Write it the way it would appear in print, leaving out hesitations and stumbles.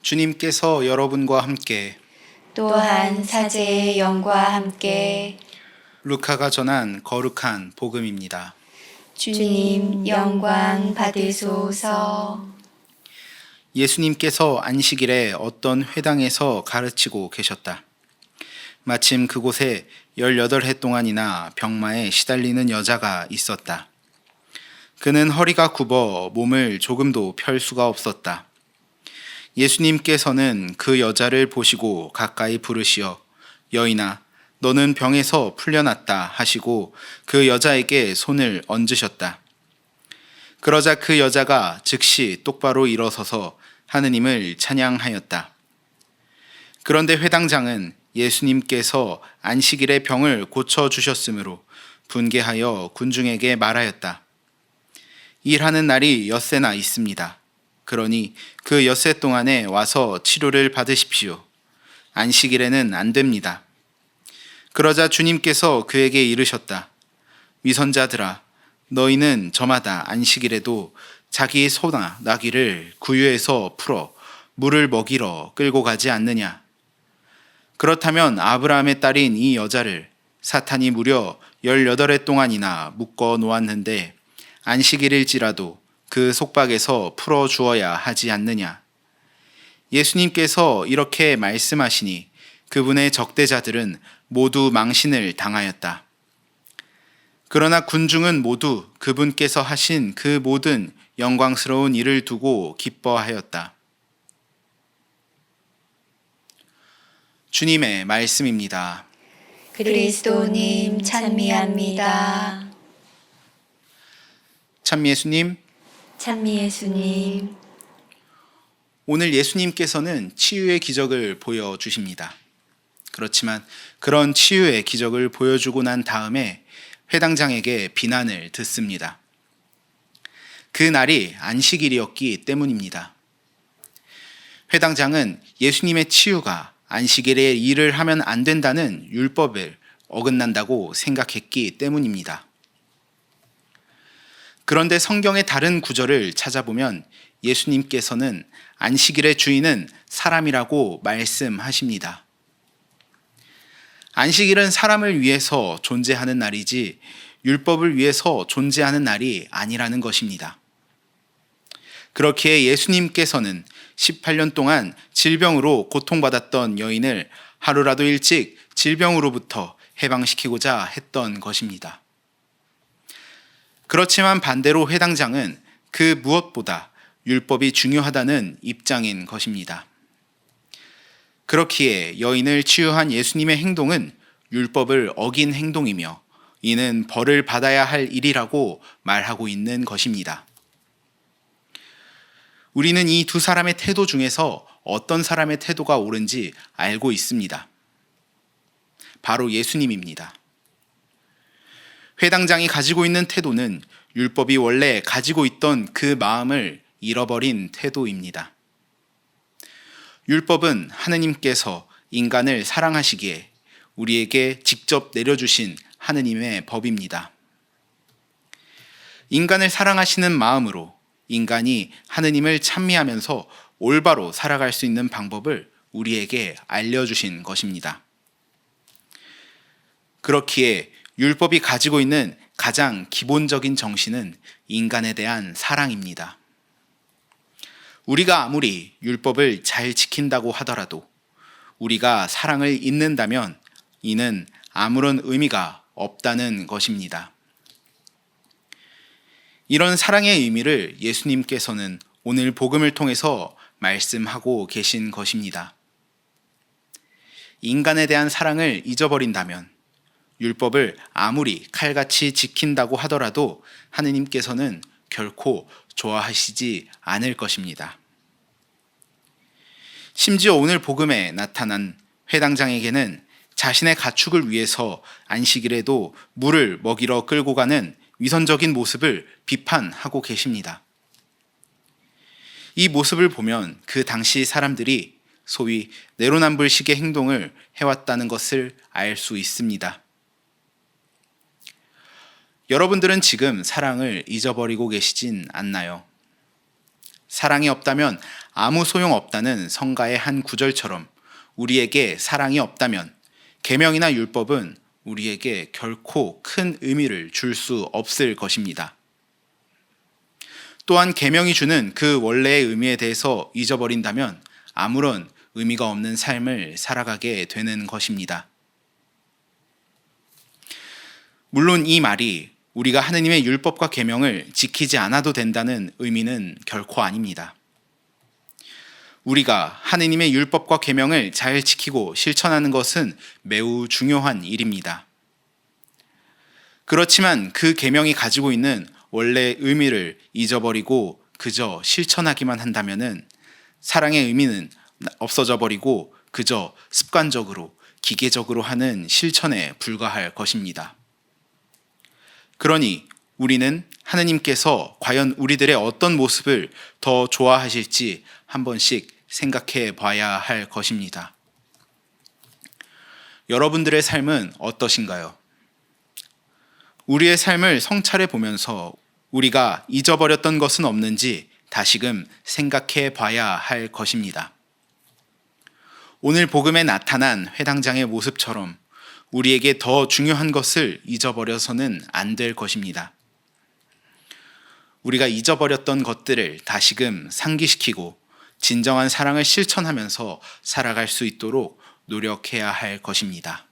주님께서 여러분과 함께 또한 사제의 영과 함께 루카가 전한 거룩한 복음입니다. 주님 영광 받으소서. 예수님께서 안식일에 어떤 회당에서 가르치고 계셨다. 마침 그곳에 18해 동안이나 병마에 시달리는 여자가 있었다. 그는 허리가 굽어 몸을 조금도 펼 수가 없었다. 예수님께서는 그 여자를 보시고 가까이 부르시어 여인아, 너는 병에서 풀려났다 하시고 그 여자에게 손을 얹으셨다. 그러자 그 여자가 즉시 똑바로 일어서서 하느님을 찬양하였다. 그런데 회당장은 예수님께서 안식일에 병을 고쳐주셨으므로 분개하여 군중에게 말하였다. 일하는 날이 엿새나 있습니다. 그러니 그 엿새 동안에 와서 치료를 받으십시오. 안식일에는 안 됩니다. 그러자 주님께서 그에게 이르셨다. 위선자들아, 너희는 저마다 안식일에도 자기 소나 나귀를 구유에서 풀어 물을 먹이러 끌고 가지 않느냐. 그렇다면 아브라함의 딸인 이 여자를 사탄이 무려 18해 동안이나 묶어 놓았는데 안식일일지라도 그 속박에서 풀어 주어야 하지 않느냐. 예수님께서 이렇게 말씀하시니 그분의 적대자들은 모두 망신을 당하였다. 그러나 군중은 모두 그분께서 하신 그 모든 영광스러운 일을 두고 기뻐하였다. 주님의 말씀입니다. 그리스도님 찬미합니다. 참 예수님, 찬미 예수님. 오늘 예수님께서는 치유의 기적을 보여주십니다. 그렇지만 그런 치유의 기적을 보여주고 난 다음에 회당장에게 비난을 듣습니다. 그 날이 안식일이었기 때문입니다. 회당장은 예수님의 치유가 안식일에 일을 하면 안 된다는 율법을 어긋난다고 생각했기 때문입니다. 그런데 성경의 다른 구절을 찾아보면 예수님께서는 안식일의 주인은 사람이라고 말씀하십니다. 안식일은 사람을 위해서 존재하는 날이지 율법을 위해서 존재하는 날이 아니라는 것입니다. 그렇기에 예수님께서는 18년 동안 질병으로 고통받았던 여인을 하루라도 일찍 질병으로부터 해방시키고자 했던 것입니다. 그렇지만 반대로 회당장은 그 무엇보다 율법이 중요하다는 입장인 것입니다. 그렇기에 여인을 치유한 예수님의 행동은 율법을 어긴 행동이며 이는 벌을 받아야 할 일이라고 말하고 있는 것입니다. 우리는 이 두 사람의 태도 중에서 어떤 사람의 태도가 옳은지 알고 있습니다. 바로 예수님입니다. 회당장이 가지고 있는 태도는 율법이 원래 가지고 있던 그 마음을 잃어버린 태도입니다. 율법은 하느님께서 인간을 사랑하시기에 우리에게 직접 내려주신 하느님의 법입니다. 인간을 사랑하시는 마음으로 인간이 하느님을 찬미하면서 올바로 살아갈 수 있는 방법을 우리에게 알려주신 것입니다. 그렇기에 율법이 가지고 있는 가장 기본적인 정신은 인간에 대한 사랑입니다. 우리가 아무리 율법을 잘 지킨다고 하더라도 우리가 사랑을 잊는다면 이는 아무런 의미가 없다는 것입니다. 이런 사랑의 의미를 예수님께서는 오늘 복음을 통해서 말씀하고 계신 것입니다. 인간에 대한 사랑을 잊어버린다면 율법을 아무리 칼같이 지킨다고 하더라도 하느님께서는 결코 좋아하시지 않을 것입니다. 심지어 오늘 복음에 나타난 회당장에게는 자신의 가축을 위해서 안식일에도 물을 먹이러 끌고 가는 위선적인 모습을 비판하고 계십니다. 이 모습을 보면 그 당시 사람들이 소위 내로남불식의 행동을 해왔다는 것을 알 수 있습니다. 여러분들은 지금 사랑을 잊어버리고 계시진 않나요? 사랑이 없다면 아무 소용 없다는 성가의 한 구절처럼 우리에게 사랑이 없다면 계명이나 율법은 우리에게 결코 큰 의미를 줄 수 없을 것입니다. 또한 계명이 주는 그 원래의 의미에 대해서 잊어버린다면 아무런 의미가 없는 삶을 살아가게 되는 것입니다. 물론 이 말이 우리가 하느님의 율법과 계명을 지키지 않아도 된다는 의미는 결코 아닙니다. 우리가 하느님의 율법과 계명을 잘 지키고 실천하는 것은 매우 중요한 일입니다. 그렇지만 그 계명이 가지고 있는 원래의 의미를 잊어버리고 그저 실천하기만 한다면 사랑의 의미는 없어져 버리고 그저 습관적으로 기계적으로 하는 실천에 불과할 것입니다. 그러니 우리는 하느님께서 과연 우리들의 어떤 모습을 더 좋아하실지 한 번씩 생각해 봐야 할 것입니다. 여러분들의 삶은 어떠신가요? 우리의 삶을 성찰해 보면서 우리가 잊어버렸던 것은 없는지 다시금 생각해 봐야 할 것입니다. 오늘 복음에 나타난 회당장의 모습처럼 우리에게 더 중요한 것을 잊어버려서는 안 될 것입니다. 우리가 잊어버렸던 것들을 다시금 상기시키고 진정한 사랑을 실천하면서 살아갈 수 있도록 노력해야 할 것입니다.